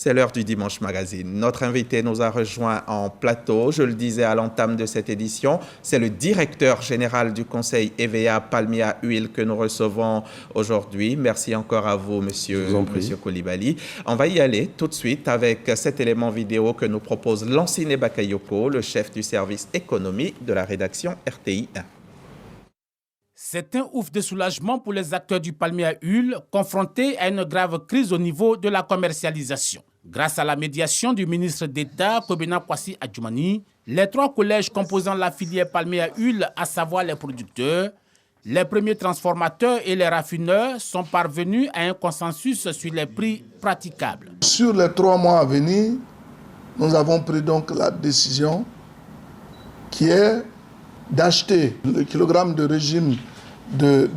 C'est l'heure du Dimanche Magazine. Notre invité nous a rejoint en plateau. Je le disais à l'entame de cette édition, c'est le directeur général du conseil EVA Palmia Huile que nous recevons aujourd'hui. Merci encore à vous, monsieur Coulibaly. On va y aller tout de suite avec cet élément vidéo que nous propose Lanciné Bakayoko, le chef du service économie de la rédaction RTI 1. C'est un ouf de soulagement pour les acteurs du palmier à huile confrontés à une grave crise au niveau de la commercialisation. Grâce à la médiation du ministre d'État, Kobena Kwasi Adjoumani, les 3 collèges composant la filière palmier à huile, à savoir les producteurs, les premiers transformateurs et les raffineurs, sont parvenus à un consensus sur les prix praticables. Sur les 3 mois à venir, nous avons pris donc la décision qui est d'acheter le kilogramme de régime de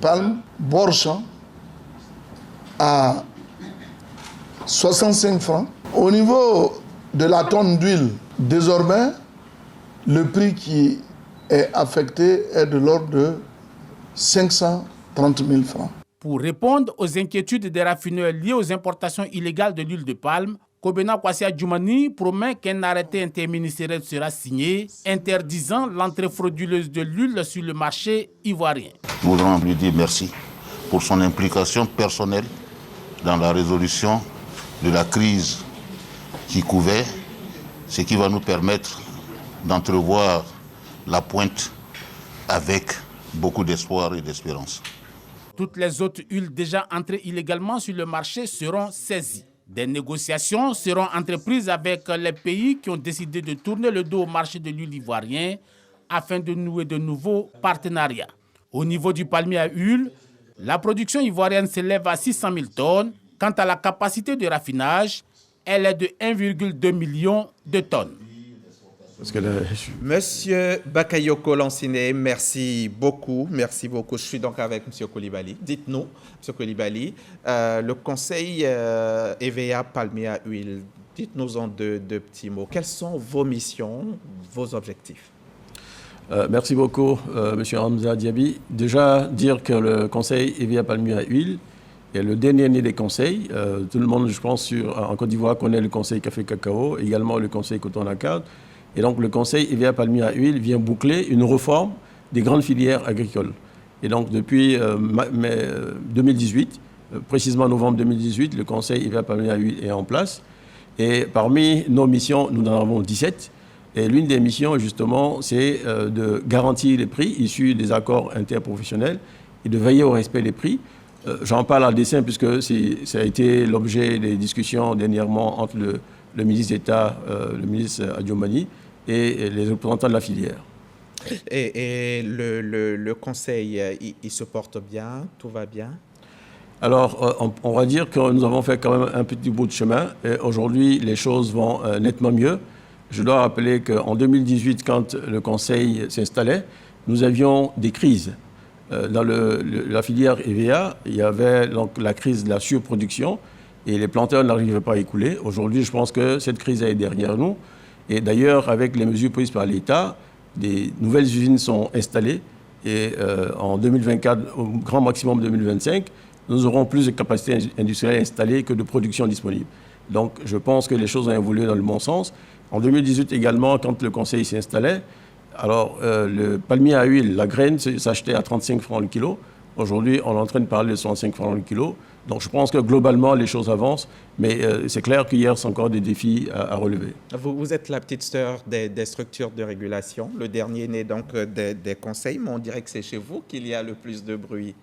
palme Borchamp à 65 francs. Au niveau de la tonne d'huile, désormais, le prix qui est affecté est de l'ordre de 530 000 francs. Pour répondre aux inquiétudes des raffineurs liées aux importations illégales de l'huile de palme, Kobena Kwasi Adjoumani promet qu'un arrêté interministériel sera signé interdisant l'entrée frauduleuse de l'huile sur le marché ivoirien. Nous voudrons lui dire merci pour son implication personnelle dans la résolution de la crise qui couvait, ce qui va nous permettre d'entrevoir la pointe avec beaucoup d'espoir et d'espérance. Toutes les autres huiles déjà entrées illégalement sur le marché seront saisies. Des négociations seront entreprises avec les pays qui ont décidé de tourner le dos au marché de l'huile ivoirien afin de nouer de nouveaux partenariats. Au niveau du palmier à huile, la production ivoirienne s'élève à 600 000 tonnes. Quant à la capacité de raffinage, elle est de 1,2 million de tonnes. Monsieur Bakayoko Lanciné, merci beaucoup. Merci beaucoup. Je suis donc avec monsieur Coulibaly. Dites-nous, monsieur Coulibaly, le conseil EVA Palmier à huile, dites-nous en deux petits mots. Quelles sont vos missions, vos objectifs? Merci beaucoup, monsieur Hamza Diaby. Déjà, dire que le conseil EVA Palmier à huile est le dernier né des conseils. Tout le monde, je pense, en Côte d'Ivoire connaît le conseil café-cacao, également le conseil coton-anacarde. Et donc, le conseil EVA Palmier à huile vient boucler une réforme des grandes filières agricoles. Et donc, depuis 2018, précisément novembre 2018, le conseil EVA Palmier à huile est en place. Et parmi nos missions, nous en avons 17. Et l'une des missions, justement, c'est de garantir les prix issus des accords interprofessionnels et de veiller au respect des prix. J'en parle à dessein puisque ça a été l'objet des discussions dernièrement entre le ministre d'État, le ministre Adjoumani, et les représentants de la filière. Et le conseil, il se porte bien, tout va bien? Alors, on va dire que nous avons fait quand même un petit bout de chemin. Et aujourd'hui, les choses vont nettement mieux. Je dois rappeler qu'en 2018, quand le conseil s'installait, nous avions des crises. Dans la filière EVA, il y avait donc la crise de la surproduction et les planteurs n'arrivaient pas à écouler. Aujourd'hui, je pense que cette crise est derrière nous. Et d'ailleurs, avec les mesures prises par l'État, des nouvelles usines sont installées. Et en 2024, au grand maximum 2025, nous aurons plus de capacités industrielles installées que de production disponible. Donc, je pense que les choses ont évolué dans le bon sens. En 2018 également, quand le conseil s'installait, alors le palmier à huile, la graine, s'achetait à 35 francs le kilo. Aujourd'hui, on est en train de parler de 65 francs le kilo. Donc, je pense que globalement, les choses avancent. Mais c'est clair qu'hier, c'est encore des défis à relever. Vous êtes la petite sœur des structures de régulation. Le dernier né donc des conseils, mais on dirait que c'est chez vous qu'il y a le plus de bruit.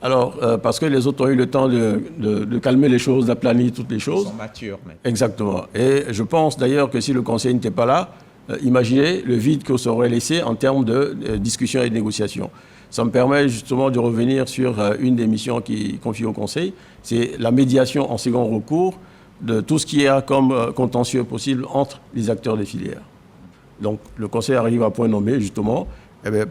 Alors, parce que les autres ont eu le temps de calmer les choses, d'aplanir toutes les choses. Ils sont matures. Mais... Exactement. Et je pense d'ailleurs que si le conseil n'était pas là, imaginez le vide que ça aurait laissé en termes de discussion et de négociation. Ça me permet justement de revenir sur une des missions qui est confiée au conseil, c'est la médiation en second recours de tout ce qui est comme contentieux possible entre les acteurs des filières. Donc le conseil arrive à point nommé justement,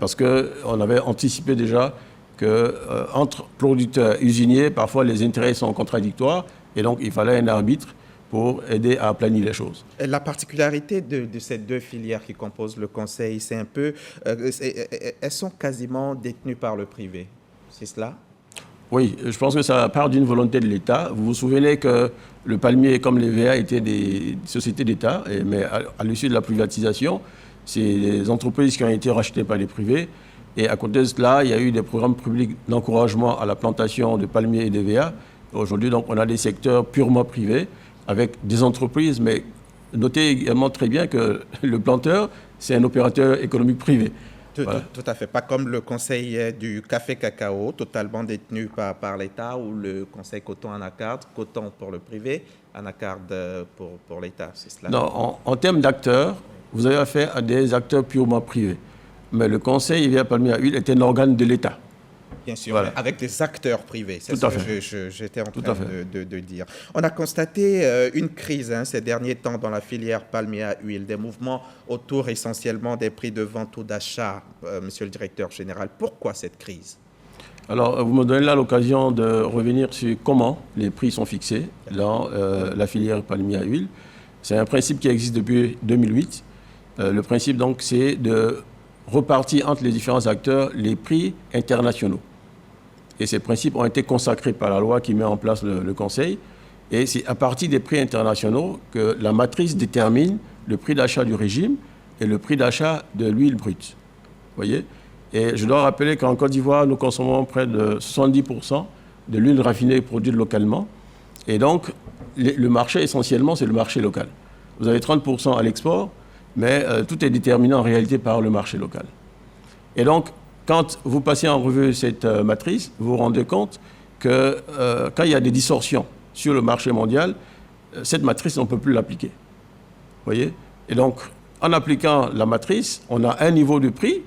parce qu'on avait anticipé déjà qu'entre producteurs et usiniers, parfois les intérêts sont contradictoires et donc il fallait un arbitre pour aider à aplanir les choses. La particularité de ces deux filières qui composent le conseil, c'est un peu... elles sont quasiment détenues par le privé, c'est cela? Oui, je pense que ça part d'une volonté de l'État. Vous vous souvenez que le palmier, comme l'EVA, étaient des sociétés d'État, mais à l'issue de la privatisation, c'est des entreprises qui ont été rachetées par les privés. Et à côté de cela, il y a eu des programmes publics d'encouragement à la plantation de palmiers et d'EVA. Aujourd'hui, donc, on a des secteurs purement privés avec des entreprises, mais notez également très bien que le planteur, c'est un opérateur économique privé. Tout à fait. Pas comme le conseil du café-cacao, totalement détenu par l'État, ou le conseil coton-anacarde, coton pour le privé, anacarde pour l'État, c'est cela? Non, en termes d'acteurs, vous avez affaire à des acteurs purement privés. Mais le conseil EVA Palmier à huile est un organe de l'État. Bien sûr, voilà. Avec des acteurs privés, c'est Tout à ce fait. que j'étais en train de dire. On a constaté une crise ces derniers temps dans la filière palmier à huile, des mouvements autour essentiellement des prix de vente ou d'achat, monsieur le directeur général. Pourquoi cette crise? Alors, vous me donnez là l'occasion de revenir sur comment les prix sont fixés dans la filière palmier à huile. C'est un principe qui existe depuis 2008. Le principe, donc, c'est de repartir entre les différents acteurs les prix internationaux. Et ces principes ont été consacrés par la loi qui met en place le Conseil. Et c'est à partir des prix internationaux que la matrice détermine le prix d'achat du régime et le prix d'achat de l'huile brute. Vous voyez? Et je dois rappeler qu'en Côte d'Ivoire, nous consommons près de 70% de l'huile raffinée produite localement. Et donc, le marché, essentiellement, c'est le marché local. Vous avez 30% à l'export, mais tout est déterminé en réalité par le marché local. Et donc, quand vous passez en revue cette matrice, vous vous rendez compte que quand il y a des distorsions sur le marché mondial, cette matrice, on ne peut plus l'appliquer. Vous voyez? Et donc, en appliquant la matrice, on a un niveau de prix,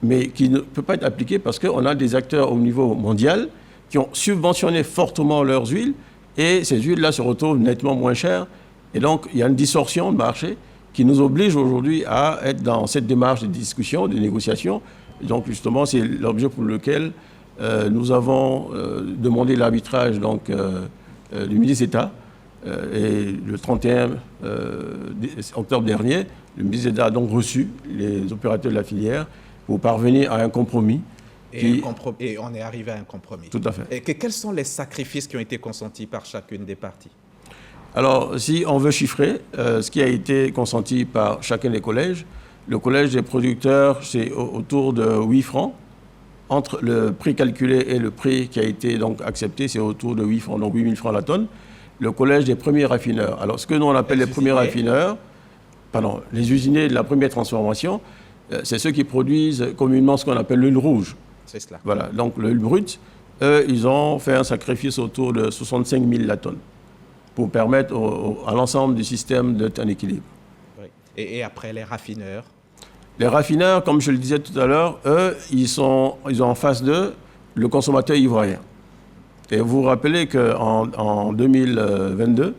mais qui ne peut pas être appliqué parce qu'on a des acteurs au niveau mondial qui ont subventionné fortement leurs huiles et ces huiles-là se retrouvent nettement moins chères. Et donc, il y a une distorsion de marché qui nous oblige aujourd'hui à être dans cette démarche de discussion, de négociation. Donc, justement, c'est l'objet pour lequel nous avons demandé l'arbitrage du ministre d'État. Et le 31 octobre dernier, le ministre d'État a donc reçu les opérateurs de la filière pour parvenir à un compromis. Et on est arrivé à un compromis. Tout à fait. Et quels sont les sacrifices qui ont été consentis par chacune des parties? Alors, si on veut chiffrer ce qui a été consenti par chacun des collèges, le collège des producteurs, c'est autour de 8 francs. Entre le prix calculé et le prix qui a été donc accepté, c'est autour de 8 francs, donc 8 000 francs la tonne. Le collège des premiers raffineurs. Alors, ce que nous, on appelle les premiers raffineurs, les usiniers de la première transformation, c'est ceux qui produisent communément ce qu'on appelle l'huile rouge. C'est cela. Voilà, donc l'huile brute, eux, ils ont fait un sacrifice autour de 65 000 la tonne pour permettre à l'ensemble du système d'être en équilibre. Oui. Et après, les raffineurs? Les raffineurs, comme je le disais tout à l'heure, eux, ils ont en face d'eux le consommateur ivoirien. Et vous vous rappelez qu'en 2022,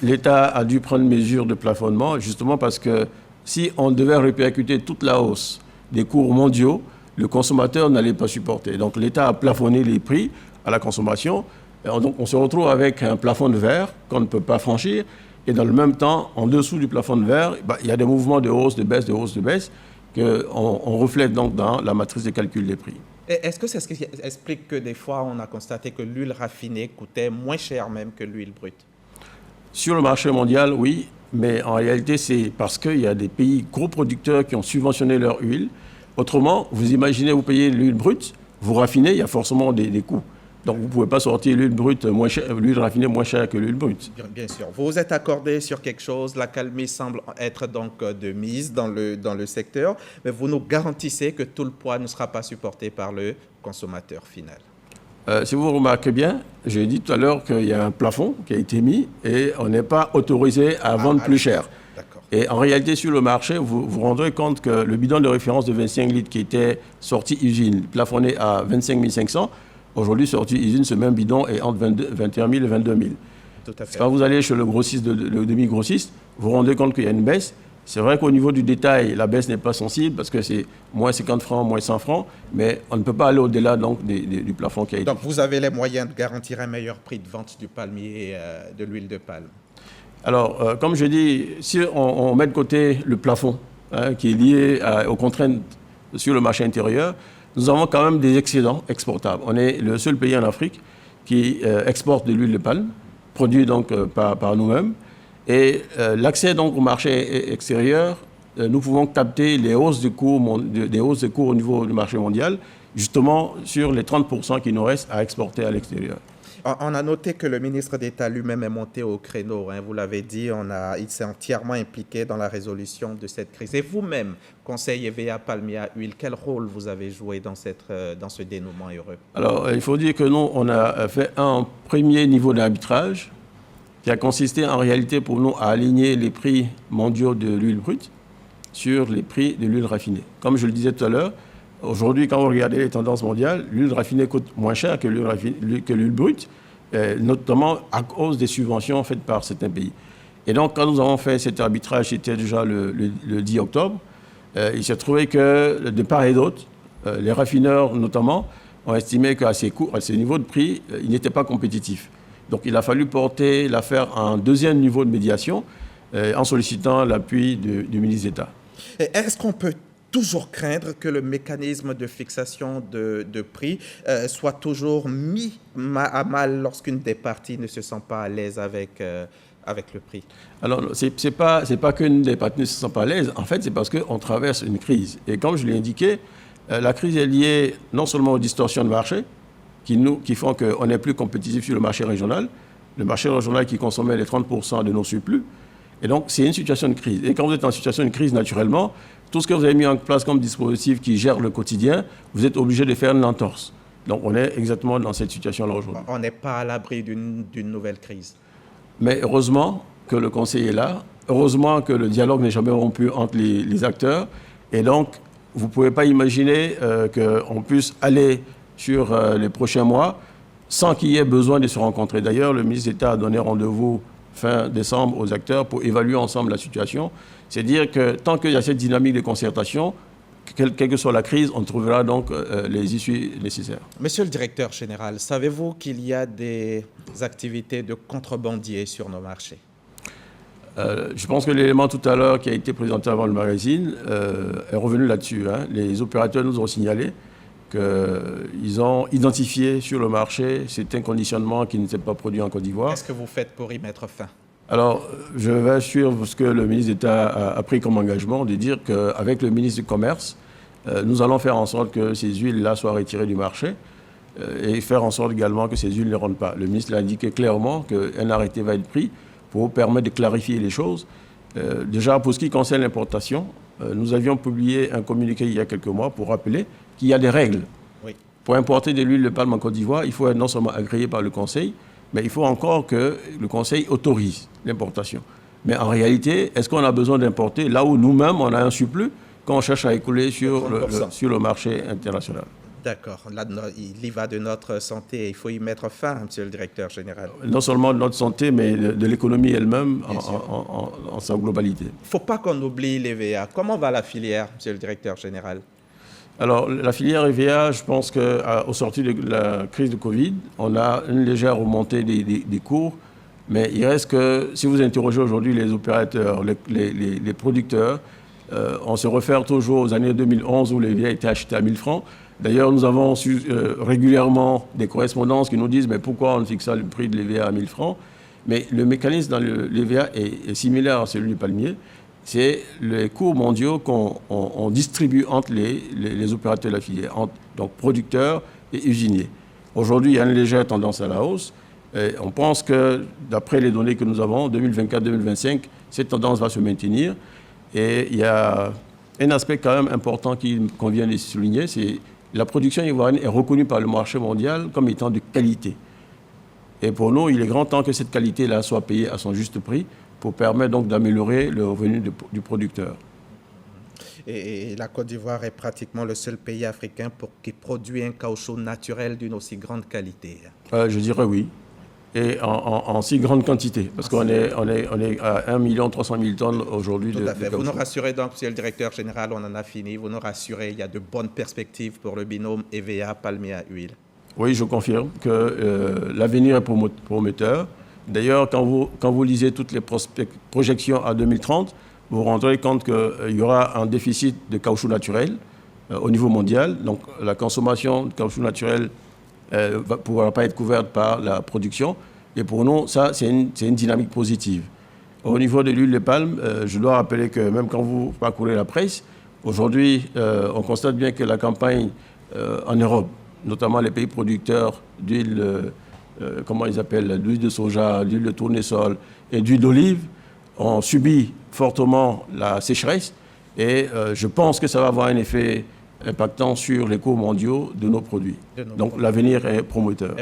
l'État a dû prendre mesure de plafonnement, justement parce que si on devait répercuter toute la hausse des cours mondiaux, le consommateur n'allait pas supporter. Donc l'État a plafonné les prix à la consommation. Et donc on se retrouve avec un plafond de verre qu'on ne peut pas franchir. Et dans le même temps, en dessous du plafond de verre, il y a des mouvements de hausse, de baisse, qu'on reflète donc dans la matrice de calcul des prix. Est-ce que c'est ce qui explique que des fois, on a constaté que l'huile raffinée coûtait moins cher même que l'huile brute? Sur le marché mondial, oui. Mais en réalité, c'est parce qu'il y a des pays gros producteurs qui ont subventionné leur huile. Autrement, vous imaginez, vous payez l'huile brute, vous raffinez, il y a forcément des coûts. Donc vous ne pouvez pas sortir l'huile brute l'huile raffinée moins chère que l'huile brute. Bien sûr. Vous vous êtes accordé sur quelque chose, la calmie semble être donc de mise dans le secteur, mais vous nous garantissez que tout le poids ne sera pas supporté par le consommateur final. Si vous remarquez bien, j'ai dit tout à l'heure qu'il y a un plafond qui a été mis et on n'est pas autorisé à vendre plus cher. Et en réalité, sur le marché, vous vous rendrez compte que le bidon de référence de 25 litres qui était sorti usine, plafonné à 25 500, aujourd'hui, sorti usine, ce même bidon est entre 21 000 et 22 000. Tout à fait. Quand vous allez chez le grossiste, le demi-grossiste, vous vous rendez compte qu'il y a une baisse. C'est vrai qu'au niveau du détail, la baisse n'est pas sensible parce que c'est moins 50 francs, moins 100 francs, mais on ne peut pas aller au-delà donc, du plafond qui a été. Donc vous avez les moyens de garantir un meilleur prix de vente du palmier et de l'huile de palme? Alors, comme je dis, si on met de côté le plafond qui est lié aux contraintes sur le marché intérieur, nous avons quand même des excédents exportables. On est le seul pays en Afrique qui exporte de l'huile de palme, produite donc par nous-mêmes. Et l'accès donc au marché extérieur, nous pouvons capter les hausses de cours, au niveau du marché mondial, justement sur les 30% qui nous restent à exporter à l'extérieur. On a noté que le ministre d'État lui-même est monté au créneau. Vous l'avez dit, il s'est entièrement impliqué dans la résolution de cette crise. Et vous-même, Conseil EVA Palmia Huile, quel rôle vous avez joué dans ce dénouement heureux? Alors, il faut dire que nous, on a fait un premier niveau d'arbitrage qui a consisté en réalité pour nous à aligner les prix mondiaux de l'huile brute sur les prix de l'huile raffinée. Comme je le disais tout à l'heure, aujourd'hui, quand vous regardez les tendances mondiales, l'huile raffinée coûte moins cher que l'huile brute, notamment à cause des subventions faites par certains pays. Et donc, quand nous avons fait cet arbitrage, c'était déjà le 10 octobre, il s'est trouvé que, de part et d'autre, les raffineurs notamment, ont estimé qu'à ces niveaux de prix, ils n'étaient pas compétitifs. Donc, il a fallu porter l'affaire à un deuxième niveau de médiation en sollicitant l'appui du ministre d'État. Est-ce qu'on peut toujours craindre que le mécanisme de fixation de prix soit toujours mis à mal lorsqu'une des parties ne se sent pas à l'aise avec le prix? Alors, c'est pas qu'une des parties ne se sent pas à l'aise. En fait, c'est parce qu'on traverse une crise. Et comme je l'ai indiqué, la crise est liée non seulement aux distorsions de marché, qui font qu'on n'est plus compétitif sur le marché régional qui consommait les 30% de nos surplus. Et donc, c'est une situation de crise. Et quand vous êtes en situation de crise, naturellement, tout ce que vous avez mis en place comme dispositif qui gère le quotidien, vous êtes obligé de faire une entorse. Donc, on est exactement dans cette situation-là aujourd'hui. On n'est pas à l'abri d'une nouvelle crise. Mais heureusement que le Conseil est là, heureusement que le dialogue n'est jamais rompu entre les acteurs. Et donc, vous ne pouvez pas imaginer qu'on puisse aller sur les prochains mois sans qu'il y ait besoin de se rencontrer. D'ailleurs, le ministre d'État a donné rendez-vous fin décembre aux acteurs pour évaluer ensemble la situation. C'est dire que tant qu'il y a cette dynamique de concertation, quelle que soit la crise, on trouvera donc les issues nécessaires. Monsieur le directeur général, savez-vous qu'il y a des activités de contrebandiers sur nos marchés? Je pense que l'élément tout à l'heure qui a été présenté avant le magazine est revenu là-dessus. Les opérateurs nous ont signalé qu'ils ont identifié sur le marché certains conditionnements qui n'étaient pas produits en Côte d'Ivoire. Qu'est-ce que vous faites pour y mettre fin? Alors, je vais suivre ce que le ministre d'État a pris comme engagement, de dire qu'avec le ministre du Commerce, nous allons faire en sorte que ces huiles-là soient retirées du marché et faire en sorte également que ces huiles ne rentrent pas. Le ministre l'a indiqué clairement qu'un arrêté va être pris pour permettre de clarifier les choses. Déjà, pour ce qui concerne l'importation, nous avions publié un communiqué il y a quelques mois pour rappeler qu'il y a des règles. Oui. Pour importer de l'huile de palme en Côte d'Ivoire, il faut être non seulement agréé par le Conseil, mais il faut encore que le Conseil autorise l'importation. Mais en réalité, est-ce qu'on a besoin d'importer là où nous-mêmes, on a un surplus quand on cherche à écouler sur le marché international? D'accord. Là, il y va de notre santé. Il faut y mettre fin, monsieur le directeur général. Non seulement de notre santé, mais de l'économie elle-même en sa globalité. Il ne faut pas qu'on oublie l'EVA. Comment va la filière, monsieur le directeur général? Alors, la filière EVA, je pense qu'au sorti de la crise de Covid, on a une légère remontée des cours. Mais il reste que, si vous interrogez aujourd'hui les opérateurs, les producteurs, on se réfère toujours aux années 2011 où l'EVA était acheté à 1 000 francs. D'ailleurs, nous avons régulièrement des correspondances qui nous disent « mais pourquoi on ne fixe pas le prix de l'EVA à 1 000 francs ?» Mais le mécanisme dans l'EVA est similaire à celui du palmier. C'est les cours mondiaux qu'on distribue entre les opérateurs de la filière, donc producteurs et usiniers. Aujourd'hui, il y a une légère tendance à la hausse. Et on pense que, d'après les données que nous avons, 2024-2025, cette tendance va se maintenir. Et il y a un aspect quand même important qu'il convient de souligner, c'est la production ivoirienne est reconnue par le marché mondial comme étant de qualité. Et pour nous, il est grand temps que cette qualité-là soit payée à son juste prix pour permettre donc d'améliorer le revenu du producteur. Et la Côte d'Ivoire est pratiquement le seul pays africain qui produit un caoutchouc naturel d'une aussi grande qualité. Je dirais oui. Et en si grande quantité, parce qu'on est à 1 300 000 tonnes aujourd'hui de caoutchouc. Vous nous rassurez donc, monsieur le directeur général, on en a fini, vous nous rassurez, il y a de bonnes perspectives pour le binôme EVA Palmia Huile. Oui, je confirme que l'avenir est prometteur. D'ailleurs, quand vous lisez toutes les projections à 2030, vous vous rendrez compte qu'il y aura un déficit de caoutchouc naturel au niveau mondial. Donc la consommation de caoutchouc naturel ne pourra pas être couverte par la production. Et pour nous, ça, c'est une dynamique positive. Au niveau de l'huile de palme, je dois rappeler que même quand vous parcourez la presse, aujourd'hui, on constate bien que la campagne en Europe, notamment les pays producteurs d'huile, comment ils appellent, d'huile de soja, d'huile de tournesol et d'huile d'olive, ont subi fortement la sécheresse. Et je pense que ça va avoir un effet impactant sur les cours mondiaux de nos produits. Donc l'avenir est prometteur.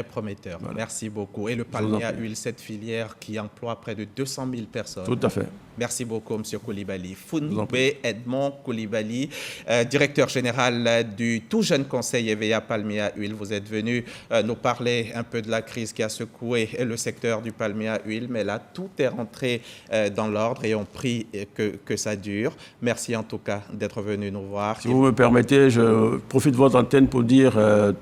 Voilà. Merci beaucoup. Et le palmier à huile, cette filière qui emploie près de 200 000 personnes. Tout à fait. Merci beaucoup, M. Coulibaly. Founbé Edmond Coulibaly, directeur général du tout jeune conseil EVEA palmier à huile. Vous êtes venu nous parler un peu de la crise qui a secoué le secteur du palmier à huile, mais là, tout est rentré dans l'ordre et on prie que ça dure. Merci en tout cas d'être venu nous voir. Si vous me permettez, je profite de votre antenne pour dire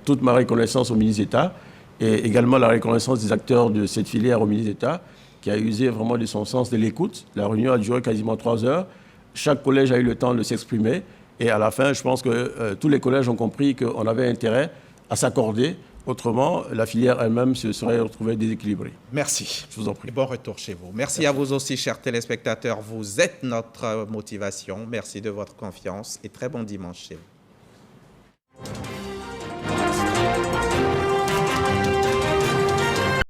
toute ma reconnaissance au ministre d'État et également la reconnaissance des acteurs de cette filière au ministre d'État, qui a usé vraiment de son sens de l'écoute. La réunion a duré quasiment 3 heures. Chaque collège a eu le temps de s'exprimer. Et à la fin, je pense que tous les collèges ont compris qu'on avait intérêt à s'accorder. Autrement, la filière elle-même se serait retrouvée déséquilibrée. Merci. Je vous en prie. Et bon retour chez vous. Merci à vous aussi, chers téléspectateurs. Vous êtes notre motivation. Merci de votre confiance et très bon dimanche chez vous.